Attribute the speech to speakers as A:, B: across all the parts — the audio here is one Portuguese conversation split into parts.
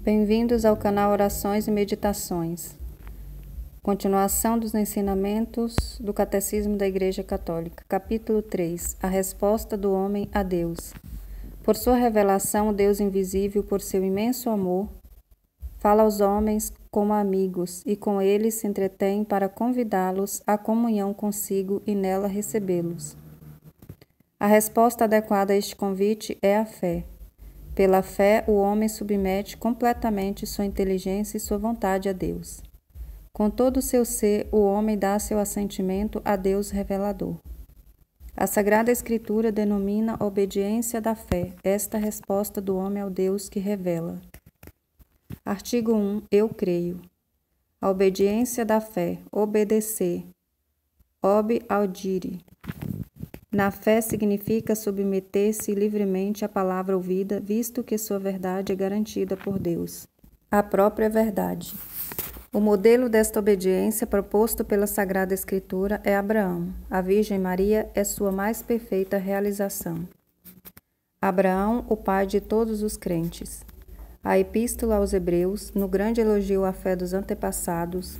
A: Bem-vindos ao canal Orações e Meditações. Continuação dos ensinamentos do Catecismo da Igreja Católica. Capítulo 3. A resposta do homem a Deus. Por sua revelação, o Deus invisível, por seu imenso amor, fala aos homens como amigos e com eles se entretém para convidá-los à comunhão consigo e nela recebê-los. A resposta adequada a este convite é a fé. Pela fé, o homem submete completamente sua inteligência e sua vontade a Deus. Com todo o seu ser, o homem dá seu assentimento a Deus revelador. A Sagrada Escritura denomina obediência da fé, esta resposta do homem ao Deus que revela. Artigo 1. Eu creio. A obediência da fé, obedecer, ob audire. Na fé significa submeter-se livremente à palavra ouvida, visto que sua verdade é garantida por Deus. A própria verdade. O modelo desta obediência proposto pela Sagrada Escritura é Abraão. A Virgem Maria é sua mais perfeita realização. Abraão, o pai de todos os crentes. A Epístola aos Hebreus, no grande elogio à fé dos antepassados,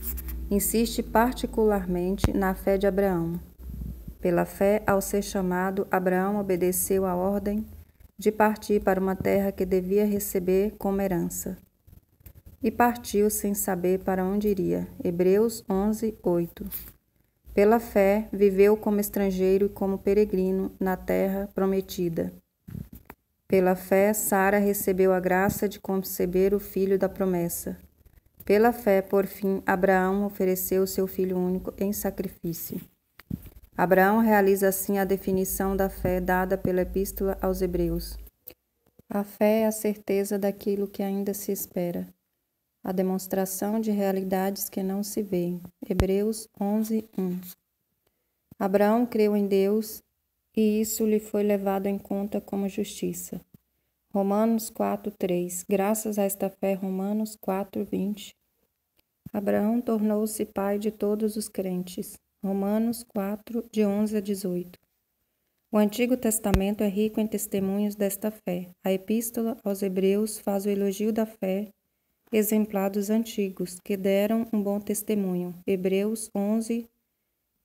A: insiste particularmente na fé de Abraão. Pela fé, ao ser chamado, Abraão obedeceu à ordem de partir para uma terra que devia receber como herança. E partiu sem saber para onde iria. Hebreus 11, 8. Pela fé, viveu como estrangeiro e como peregrino na terra prometida. Pela fé, Sara recebeu a graça de conceber o filho da promessa. Pela fé, por fim, Abraão ofereceu seu filho único em sacrifício. Abraão realiza assim a definição da fé dada pela Epístola aos Hebreus. A fé é a certeza daquilo que ainda se espera, a demonstração de realidades que não se veem. Hebreus 11, 1. Abraão creu em Deus e isso lhe foi levado em conta como justiça. Romanos 4, 3. Graças a esta fé, Romanos 4, 20. Abraão tornou-se pai de todos os crentes. Romanos 4, de 11 a 18. O Antigo Testamento é rico em testemunhos desta fé. A Epístola aos Hebreus faz o elogio da fé exemplar dos antigos, que deram um bom testemunho. Hebreus 11,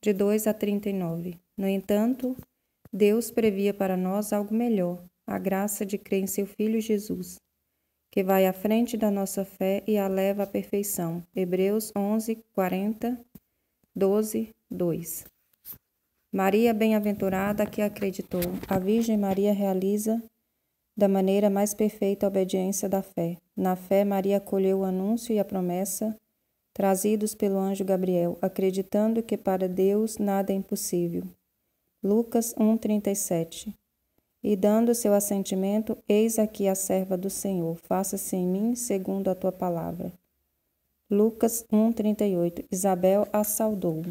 A: de 2 a 39. No entanto, Deus previa para nós algo melhor, a graça de crer em seu Filho Jesus, que vai à frente da nossa fé e a leva à perfeição. Hebreus 11, 40, 12, 2. Maria bem-aventurada que acreditou. A Virgem Maria realiza da maneira mais perfeita a obediência da fé. Na fé, Maria acolheu o anúncio e a promessa trazidos pelo anjo Gabriel, acreditando que para Deus nada é impossível. Lucas 1:37. E dando seu assentimento, eis aqui a serva do Senhor, faça-se em mim segundo a tua palavra. Lucas 1:38. Isabel a saudou.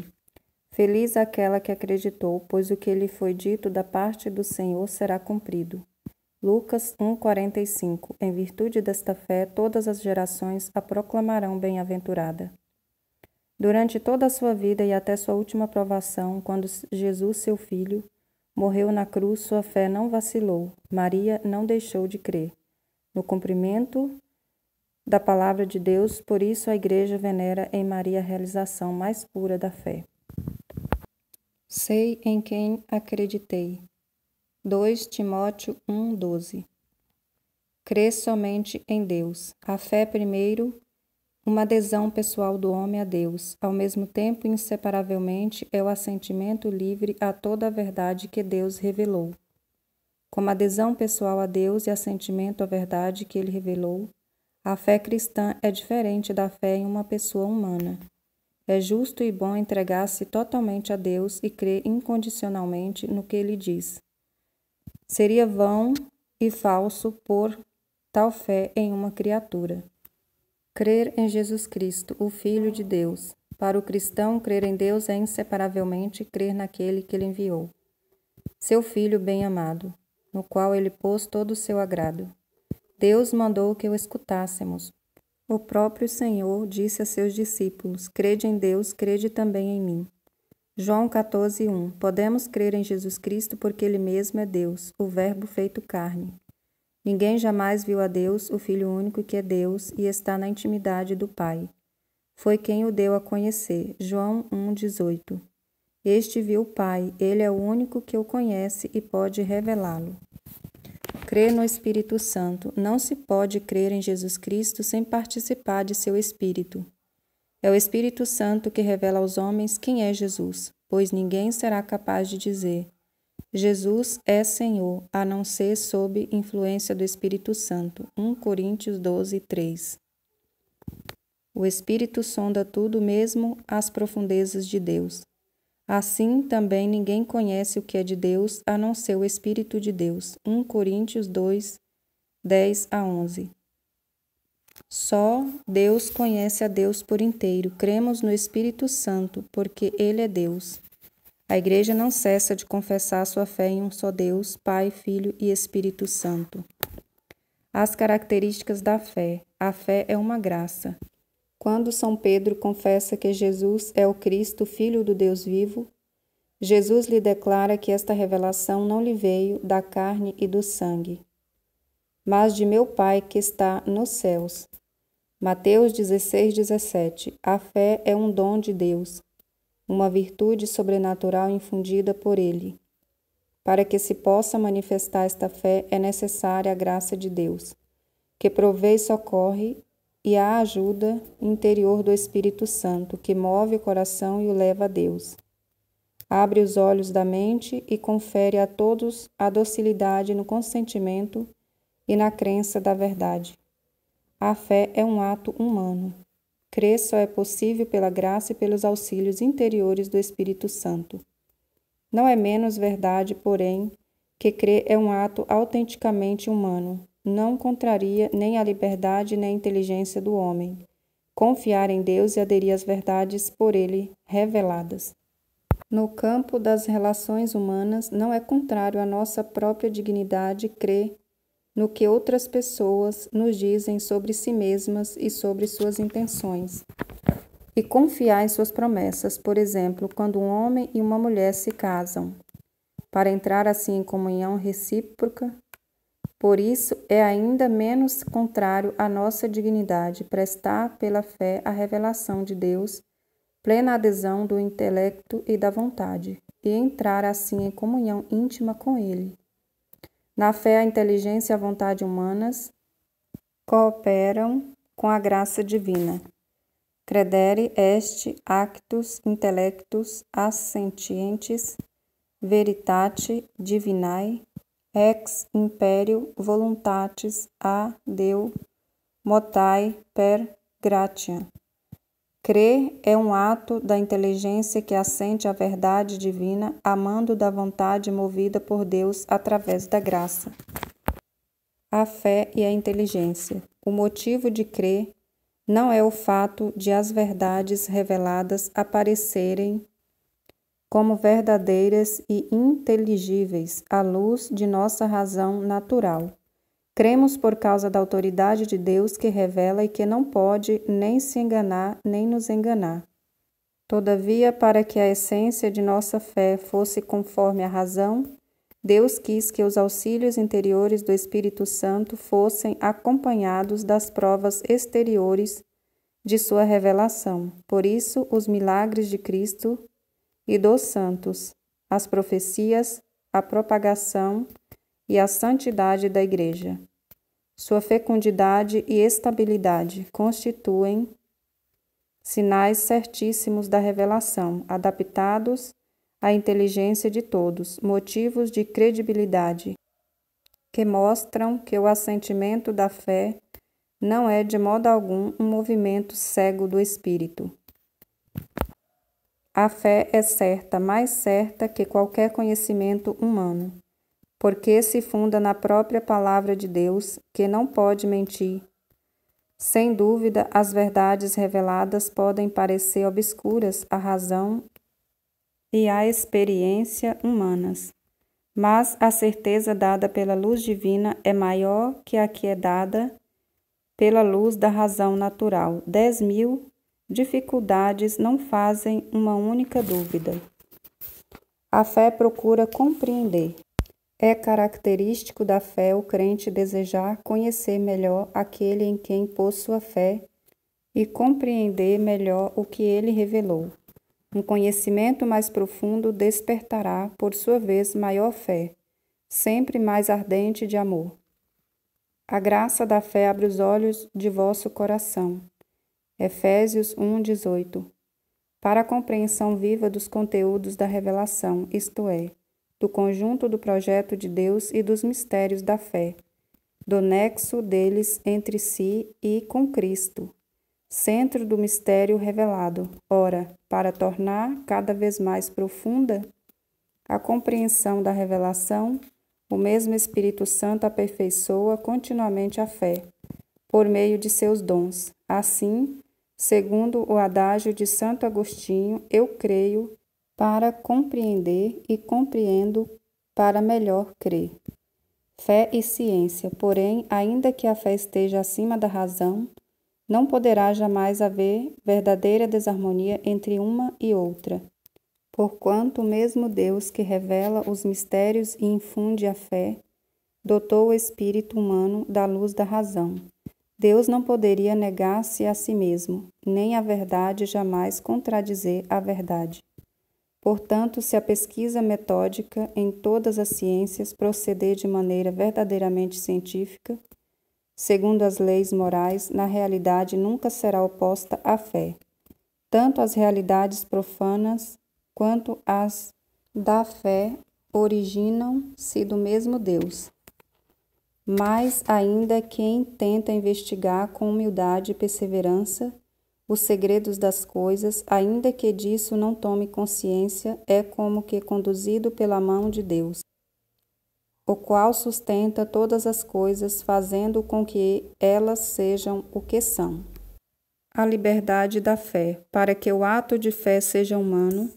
A: Feliz aquela que acreditou, pois o que lhe foi dito da parte do Senhor será cumprido. Lucas 1:45. Em virtude desta fé, todas as gerações a proclamarão bem-aventurada. Durante toda a sua vida e até sua última provação, quando Jesus, seu Filho, morreu na cruz, sua fé não vacilou. Maria não deixou de crer no cumprimento da palavra de Deus, por isso a Igreja venera em Maria a realização mais pura da fé. Sei em quem acreditei. 2 Timóteo 1:12. Crê somente em Deus. A fé, primeiro, uma adesão pessoal do homem a Deus. Ao mesmo tempo, inseparavelmente, é o assentimento livre a toda a verdade que Deus revelou. Como adesão pessoal a Deus e assentimento à verdade que Ele revelou, a fé cristã é diferente da fé em uma pessoa humana. É justo e bom entregar-se totalmente a Deus e crer incondicionalmente no que Ele diz. Seria vão e falso pôr tal fé em uma criatura. Crer em Jesus Cristo, o Filho de Deus. Para o cristão, crer em Deus é inseparavelmente crer naquele que Ele enviou, seu Filho bem-amado, no qual Ele pôs todo o seu agrado. Deus mandou que o escutássemos. O próprio Senhor disse a seus discípulos: crede em Deus, crede também em mim. João 14:1. Podemos crer em Jesus Cristo porque Ele mesmo é Deus, o Verbo feito carne. Ninguém jamais viu a Deus, o Filho único que é Deus e está na intimidade do Pai. Foi quem o deu a conhecer. João 1,18. Este viu o Pai, ele é o único que o conhece e pode revelá-lo. Crer no Espírito Santo. Não se pode crer em Jesus Cristo sem participar de seu Espírito. É o Espírito Santo que revela aos homens quem é Jesus, pois ninguém será capaz de dizer: Jesus é Senhor, a não ser sob influência do Espírito Santo. 1 Coríntios 12, 3. O Espírito sonda tudo, mesmo as profundezas de Deus. Assim, também ninguém conhece o que é de Deus, a não ser o Espírito de Deus. 1 Coríntios 2, 10 a 11. Só Deus conhece a Deus por inteiro. Cremos no Espírito Santo, porque Ele é Deus. A Igreja não cessa de confessar sua fé em um só Deus, Pai, Filho e Espírito Santo. As características da fé. A fé é uma graça. Quando São Pedro confessa que Jesus é o Cristo, Filho do Deus vivo, Jesus lhe declara que esta revelação não lhe veio da carne e do sangue, mas de meu Pai que está nos céus. Mateus 16, 17. A fé é um dom de Deus, uma virtude sobrenatural infundida por Ele. Para que se possa manifestar esta fé, é necessária a graça de Deus, que provê e socorre, e a ajuda interior do Espírito Santo, que move o coração e o leva a Deus. Abre os olhos da mente e confere a todos a docilidade no consentimento e na crença da verdade. A fé é um ato humano. Crer só é possível pela graça e pelos auxílios interiores do Espírito Santo. Não é menos verdade, porém, que crer é um ato autenticamente humano. Não contraria nem a liberdade nem a inteligência do homem. Confiar em Deus e aderir às verdades por Ele reveladas. No campo das relações humanas, não é contrário à nossa própria dignidade crer no que outras pessoas nos dizem sobre si mesmas e sobre suas intenções, e confiar em suas promessas. Por exemplo, quando um homem e uma mulher se casam, para entrar assim em comunhão recíproca. Por isso, é ainda menos contrário à nossa dignidade prestar pela fé a revelação de Deus, plena adesão do intelecto e da vontade, e entrar assim em comunhão íntima com Ele. Na fé, a inteligência e a vontade humanas cooperam com a graça divina. Credere est actus intellectus assentientes veritate divinae ex imperio voluntatis a Deo motai per gratiam. Crer é um ato da inteligência que assente à verdade divina, amando da vontade movida por Deus através da graça. A fé e a inteligência. O motivo de crer não é o fato de as verdades reveladas aparecerem como verdadeiras e inteligíveis à luz de nossa razão natural. Cremos por causa da autoridade de Deus que revela e que não pode nem se enganar nem nos enganar. Todavia, para que a essência de nossa fé fosse conforme à razão, Deus quis que os auxílios interiores do Espírito Santo fossem acompanhados das provas exteriores de sua revelação. Por isso, os milagres de Cristo e dos santos, as profecias, a propagação e a santidade da Igreja. Sua fecundidade e estabilidade constituem sinais certíssimos da revelação, adaptados à inteligência de todos, motivos de credibilidade, que mostram que o assentimento da fé não é de modo algum um movimento cego do espírito. A fé é certa, mais certa que qualquer conhecimento humano, porque se funda na própria palavra de Deus, que não pode mentir. Sem dúvida, as verdades reveladas podem parecer obscuras à razão e à experiência humanas, mas a certeza dada pela luz divina é maior que a que é dada pela luz da razão natural. 10.000 dificuldades não fazem uma única dúvida. A fé procura compreender. É característico da fé o crente desejar conhecer melhor aquele em quem pôs sua fé e compreender melhor o que ele revelou. Um conhecimento mais profundo despertará, por sua vez, maior fé, sempre mais ardente de amor. A graça da fé abre os olhos de vosso coração. Efésios 1:18. Para a compreensão viva dos conteúdos da revelação, isto é, do conjunto do projeto de Deus e dos mistérios da fé, do nexo deles entre si e com Cristo, centro do mistério revelado. Ora, para tornar cada vez mais profunda a compreensão da revelação, o mesmo Espírito Santo aperfeiçoa continuamente a fé, por meio de seus dons. Assim, segundo o adágio de Santo Agostinho, eu creio para compreender e compreendo para melhor crer. Fé e ciência, porém, ainda que a fé esteja acima da razão, não poderá jamais haver verdadeira desarmonia entre uma e outra, porquanto o mesmo Deus que revela os mistérios e infunde a fé, dotou o espírito humano da luz da razão. Deus não poderia negar-se a si mesmo, nem a verdade jamais contradizer a verdade. Portanto, se a pesquisa metódica em todas as ciências proceder de maneira verdadeiramente científica, segundo as leis morais, na realidade nunca será oposta à fé. Tanto as realidades profanas quanto as da fé originam-se do mesmo Deus. Mas ainda quem tenta investigar com humildade e perseverança os segredos das coisas, ainda que disso não tome consciência, é como que conduzido pela mão de Deus, o qual sustenta todas as coisas, fazendo com que elas sejam o que são. A liberdade da fé. Para que o ato de fé seja humano,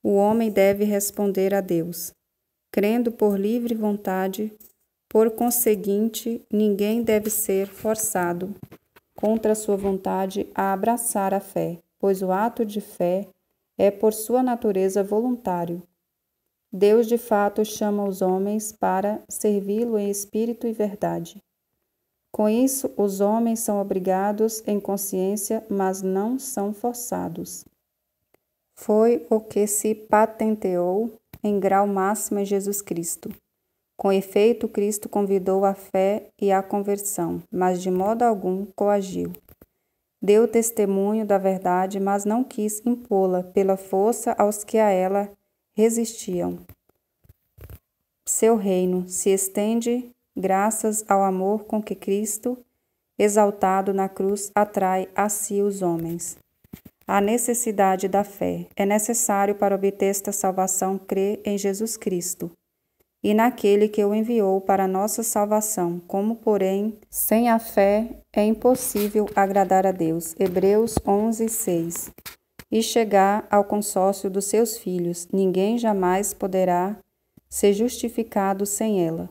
A: o homem deve responder a Deus, crendo por livre vontade. Por conseguinte, ninguém deve ser forçado, contra sua vontade, a abraçar a fé, pois o ato de fé é por sua natureza voluntário. Deus de fato chama os homens para servi-lo em espírito e verdade. Com isso, os homens são obrigados em consciência, mas não são forçados. Foi o que se patenteou em grau máximo em Jesus Cristo. Com efeito, Cristo convidou a fé e a conversão, mas de modo algum coagiu. Deu testemunho da verdade, mas não quis impô-la pela força aos que a ela resistiam. Seu reino se estende graças ao amor com que Cristo, exaltado na cruz, atrai a si os homens. A necessidade da fé. É necessário para obter esta salvação crer em Jesus Cristo e naquele que o enviou para nossa salvação, como, porém, sem a fé é impossível agradar a Deus. Hebreus 11:6. E chegar ao consórcio dos seus filhos, ninguém jamais poderá ser justificado sem ela,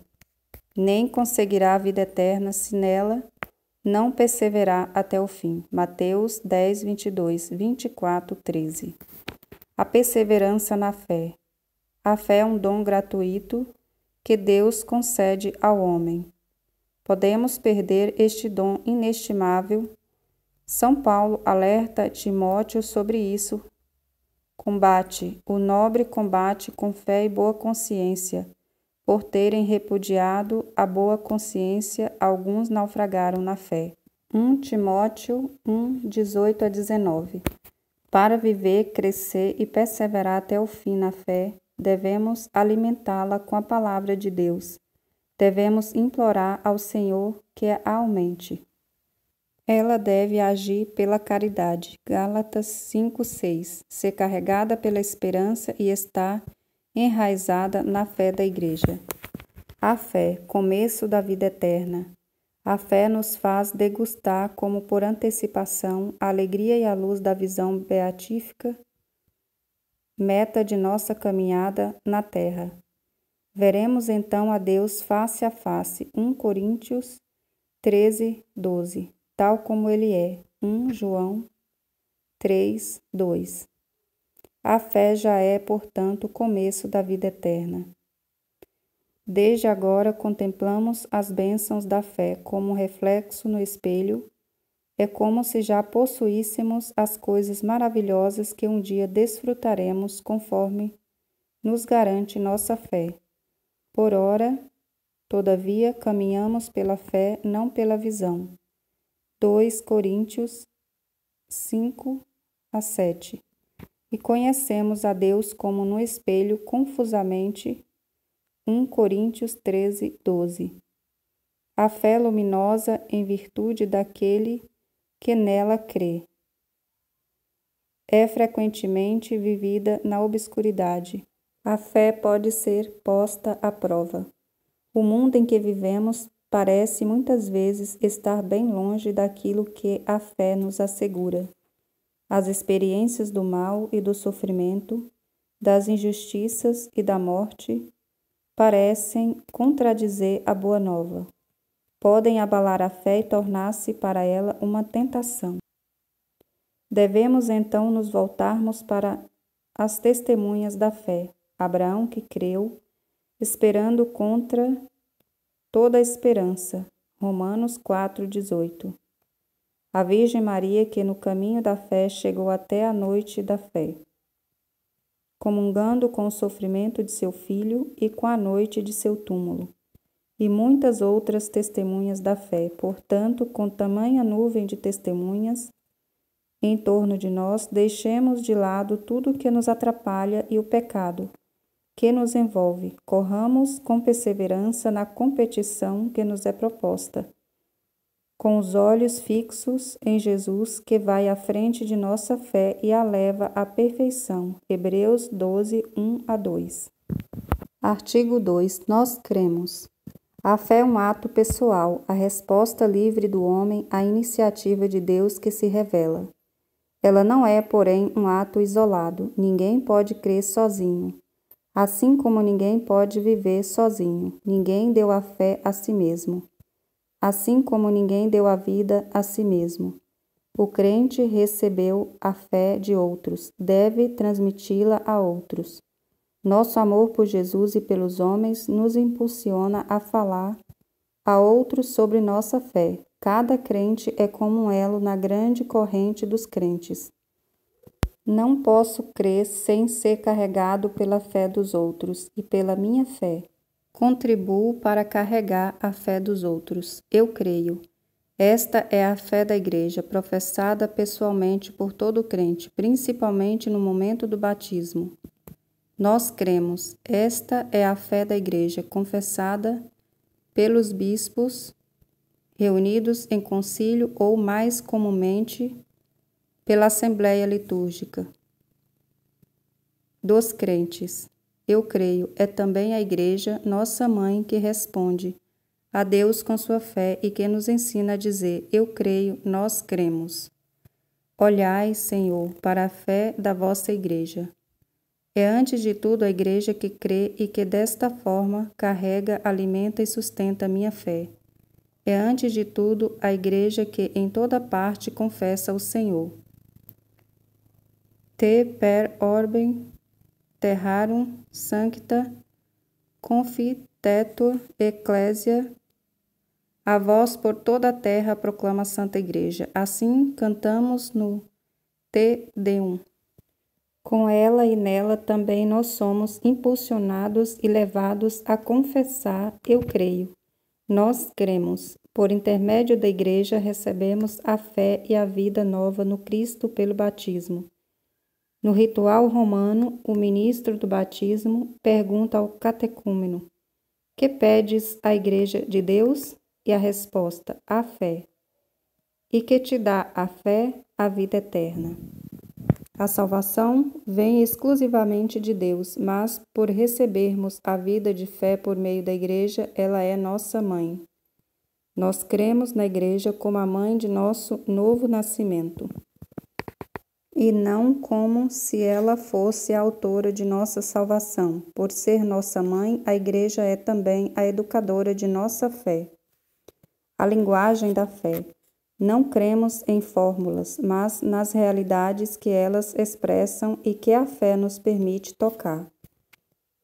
A: nem conseguirá a vida eterna se nela não perseverar até o fim. Mateus 10:22, 24, 13. A perseverança na fé. A fé é um dom gratuito que Deus concede ao homem. Podemos perder este dom inestimável. São Paulo alerta Timóteo sobre isso. Combate o nobre combate com fé e boa consciência. Por terem repudiado a boa consciência, alguns naufragaram na fé. 1 Timóteo 1:18-19. Para viver, crescer e perseverar até o fim na fé, devemos alimentá-la com a palavra de Deus. Devemos implorar ao Senhor que a aumente. Ela deve agir pela caridade. Gálatas 5:6. Ser carregada pela esperança e estar enraizada na fé da Igreja. A fé, começo da vida eterna. A fé nos faz degustar, como por antecipação, a alegria e a luz da visão beatífica, meta de nossa caminhada na terra. Veremos então a Deus face a face. 1 Coríntios 13:12. Tal como ele é. 1 João 3:2. A fé já é, portanto, o começo da vida eterna. Desde agora contemplamos as bênçãos da fé como um reflexo no espelho. É como se já possuíssemos as coisas maravilhosas que um dia desfrutaremos conforme nos garante nossa fé. Por ora, todavia, caminhamos pela fé, não pela visão. 2 Coríntios 5-7. E conhecemos a Deus como no espelho confusamente. 1 Coríntios 13:12. A fé luminosa em virtude daquele que nela crê. É frequentemente vivida na obscuridade. A fé pode ser posta à prova. O mundo em que vivemos parece muitas vezes estar bem longe daquilo que a fé nos assegura. As experiências do mal e do sofrimento, das injustiças e da morte, parecem contradizer a boa nova. Podem abalar a fé e tornar-se para ela uma tentação. Devemos então nos voltarmos para as testemunhas da fé. Abraão que creu, esperando contra toda a esperança. Romanos 4:18. A Virgem Maria que no caminho da fé chegou até a noite da fé, comungando com o sofrimento de seu filho e com a noite de seu túmulo, e muitas outras testemunhas da fé. Portanto, com tamanha nuvem de testemunhas em torno de nós, deixemos de lado tudo que nos atrapalha e o pecado que nos envolve. Corramos com perseverança na competição que nos é proposta, com os olhos fixos em Jesus, que vai à frente de nossa fé e a leva à perfeição. Hebreus 12:1-2. Artigo 2. Nós cremos. A fé é um ato pessoal, a resposta livre do homem à iniciativa de Deus que se revela. Ela não é, porém, um ato isolado. Ninguém pode crer sozinho. Assim como ninguém pode viver sozinho. Ninguém deu a fé a si mesmo. Assim como ninguém deu a vida a si mesmo. O crente recebeu a fé de outros, deve transmiti-la a outros. Nosso amor por Jesus e pelos homens nos impulsiona a falar a outros sobre nossa fé. Cada crente é como um elo na grande corrente dos crentes. Não posso crer sem ser carregado pela fé dos outros e pela minha fé. Contribuo para carregar a fé dos outros. Eu creio. Esta é a fé da Igreja, professada pessoalmente por todo crente, principalmente no momento do batismo. Nós cremos. Esta é a fé da Igreja, confessada pelos bispos, reunidos em concílio ou, mais comumente, pela Assembleia Litúrgica dos crentes. Eu creio. É também a Igreja, nossa mãe, que responde a Deus com sua fé e que nos ensina a dizer: eu creio, nós cremos. Olhai, Senhor, para a fé da vossa Igreja. É antes de tudo a Igreja que crê e que desta forma carrega, alimenta e sustenta a minha fé. É antes de tudo a Igreja que em toda parte confessa o Senhor. Te per orbem terrarum sancta confitetur ecclesia. A vós por toda a terra proclama a Santa Igreja. Assim cantamos no Te Deum. Com ela e nela também nós somos impulsionados e levados a confessar: eu creio. Nós cremos. Por intermédio da Igreja recebemos a fé e a vida nova no Cristo pelo batismo. No ritual romano, o ministro do batismo pergunta ao catecúmeno: que pedes à Igreja de Deus? E a resposta: a fé. E que te dá a fé? A vida eterna. A salvação vem exclusivamente de Deus, mas por recebermos a vida de fé por meio da Igreja, ela é nossa mãe. Nós cremos na Igreja como a mãe de nosso novo nascimento, e não como se ela fosse a autora de nossa salvação. Por ser nossa mãe, a Igreja é também a educadora de nossa fé. A linguagem da fé. Não cremos em fórmulas, mas nas realidades que elas expressam e que a fé nos permite tocar.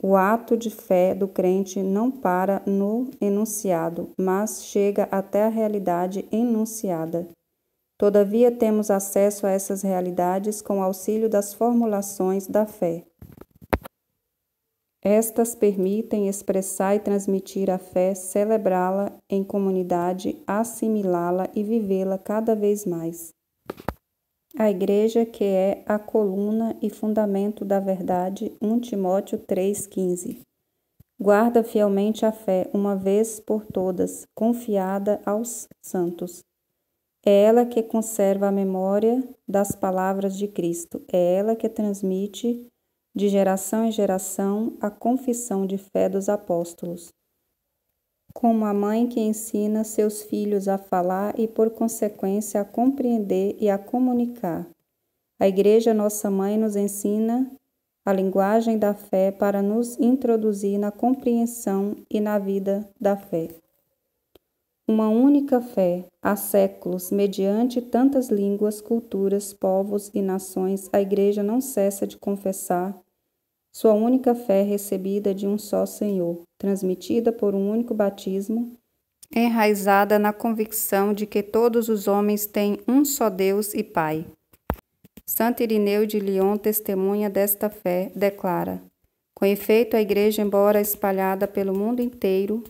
A: O ato de fé do crente não para no enunciado, mas chega até a realidade enunciada. Todavia, temos acesso a essas realidades com o auxílio das formulações da fé. Estas permitem expressar e transmitir a fé, celebrá-la em comunidade, assimilá-la e vivê-la cada vez mais. A Igreja, que é a coluna e fundamento da verdade, 1 Timóteo 3,15. Guarda fielmente a fé, uma vez por todas, confiada aos santos. É ela que conserva a memória das palavras de Cristo. É ela que transmite, de geração em geração, a confissão de fé dos apóstolos. Como a mãe que ensina seus filhos a falar e, por consequência, a compreender e a comunicar. A Igreja, nossa mãe, nos ensina a linguagem da fé para nos introduzir na compreensão e na vida da fé. Uma única fé, há séculos, mediante tantas línguas, culturas, povos e nações, a Igreja não cessa de confessar sua única fé recebida de um só Senhor, transmitida por um único batismo, enraizada na convicção de que todos os homens têm um só Deus e Pai. Santo Irineu de Lyon, testemunha desta fé, declara: com efeito, a Igreja, embora espalhada pelo mundo inteiro,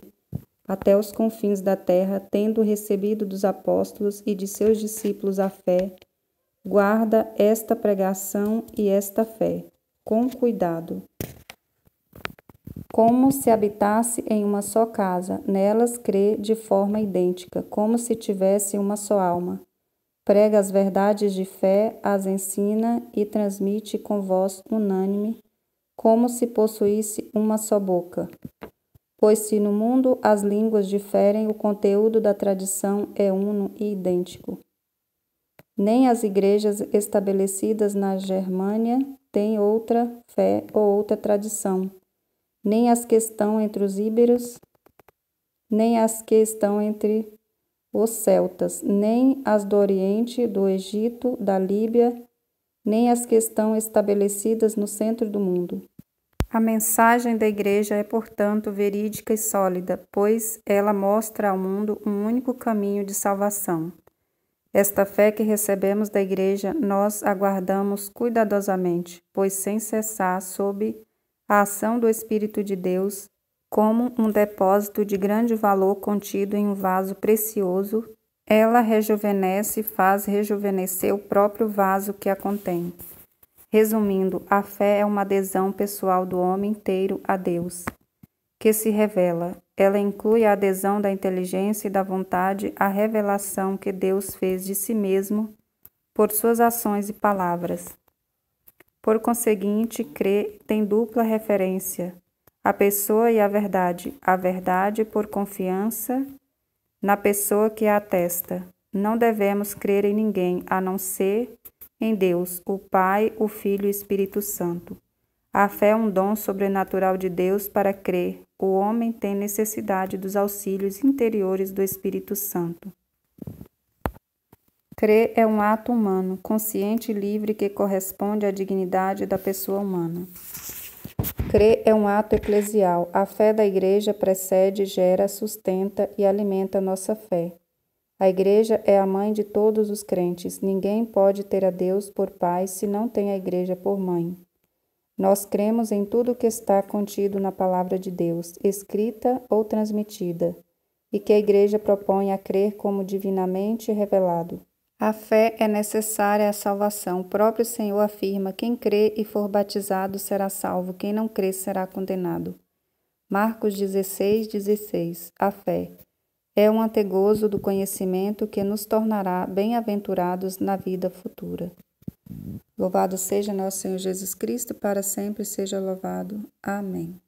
A: até os confins da terra, tendo recebido dos apóstolos e de seus discípulos a fé, guarda esta pregação e esta fé, com cuidado, como se habitasse em uma só casa, nelas crê de forma idêntica, como se tivesse uma só alma. Prega as verdades de fé, as ensina e transmite com voz unânime, como se possuísse uma só boca. Pois se no mundo as línguas diferem, o conteúdo da tradição é uno e idêntico. Nem as igrejas estabelecidas na Germânia têm outra fé ou outra tradição, nem as que estão entre os íberos, nem as que estão entre os celtas, nem as do Oriente, do Egito, da Líbia, nem as que estão estabelecidas no centro do mundo. A mensagem da Igreja é, portanto, verídica e sólida, pois ela mostra ao mundo um único caminho de salvação. Esta fé que recebemos da Igreja, nós aguardamos cuidadosamente, pois sem cessar, sob a ação do Espírito de Deus, como um depósito de grande valor contido em um vaso precioso, ela rejuvenesce e faz rejuvenescer o próprio vaso que a contém. Resumindo, a fé é uma adesão pessoal do homem inteiro a Deus, que se revela. Ela inclui a adesão da inteligência e da vontade à revelação que Deus fez de si mesmo por suas ações e palavras. Por conseguinte, crer tem dupla referência, a pessoa e a verdade por confiança na pessoa que a atesta. Não devemos crer em ninguém, a não ser em Deus, o Pai, o Filho e o Espírito Santo. A fé é um dom sobrenatural de Deus para crer. O homem tem necessidade dos auxílios interiores do Espírito Santo. Crer é um ato humano, consciente e livre que corresponde à dignidade da pessoa humana. Crer é um ato eclesial. A fé da Igreja precede, gera, sustenta e alimenta nossa fé. A Igreja é a mãe de todos os crentes. Ninguém pode ter a Deus por pai se não tem a Igreja por mãe. Nós cremos em tudo o que está contido na Palavra de Deus, escrita ou transmitida, e que a Igreja propõe a crer como divinamente revelado. A fé é necessária à salvação. O próprio Senhor afirma: quem crê e for batizado será salvo, quem não crê será condenado. Marcos 16:16. A fé é um antegozo do conhecimento que nos tornará bem-aventurados na vida futura. Louvado seja nosso Senhor Jesus Cristo, para sempre seja louvado. Amém.